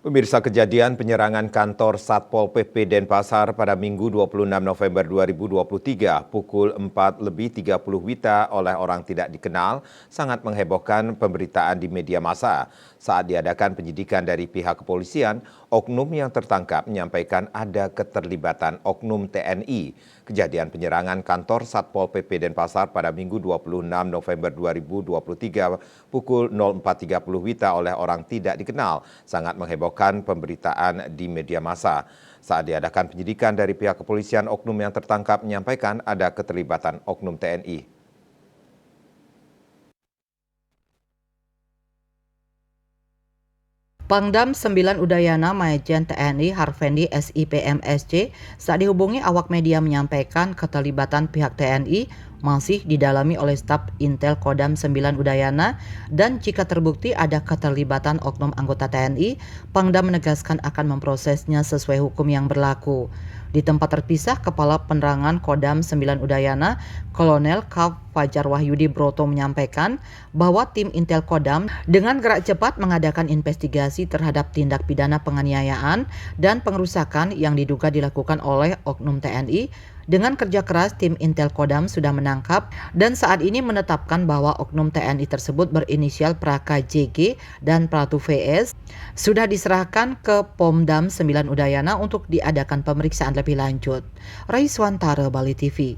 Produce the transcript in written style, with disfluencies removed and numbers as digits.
Pemirsa, kejadian penyerangan kantor Satpol PP Denpasar pada Minggu 26 November 2023 pukul 4:30 WITA oleh orang tidak dikenal sangat menghebohkan pemberitaan di media massa. Saat diadakan penyidikan dari pihak kepolisian, oknum yang tertangkap menyampaikan ada keterlibatan oknum TNI. Kejadian penyerangan kantor Satpol PP Denpasar pada Minggu 26 November 2023 pukul 04.30 WITA oleh orang tidak dikenal sangat menghebohkan pemberitaan di media massa. Saat diadakan penyidikan dari pihak kepolisian, oknum yang tertangkap menyampaikan ada keterlibatan oknum TNI. Pangdam 9 Udayana Majen TNI Harvendi SIPMSC saat dihubungi awak media menyampaikan keterlibatan pihak TNI masih didalami oleh staf Intel Kodam 9 Udayana dan jika terbukti ada keterlibatan oknum anggota TNI, Pangdam menegaskan akan memprosesnya sesuai hukum yang berlaku. Di tempat terpisah, Kepala Penerangan Kodam 9 Udayana, Kolonel Kav Fajar Wahyudi Broto menyampaikan bahwa tim Intel Kodam dengan gerak cepat mengadakan investigasi terhadap tindak pidana penganiayaan dan pengerusakan yang diduga dilakukan oleh oknum TNI. Dengan kerja keras, tim Intel Kodam sudah menangkap dan saat ini menetapkan bahwa oknum TNI tersebut berinisial Praka JG dan Pratu VS sudah diserahkan ke Pomdam 9 Udayana untuk diadakan pemeriksaan lebih lanjut. Raiswantara, Bali TV.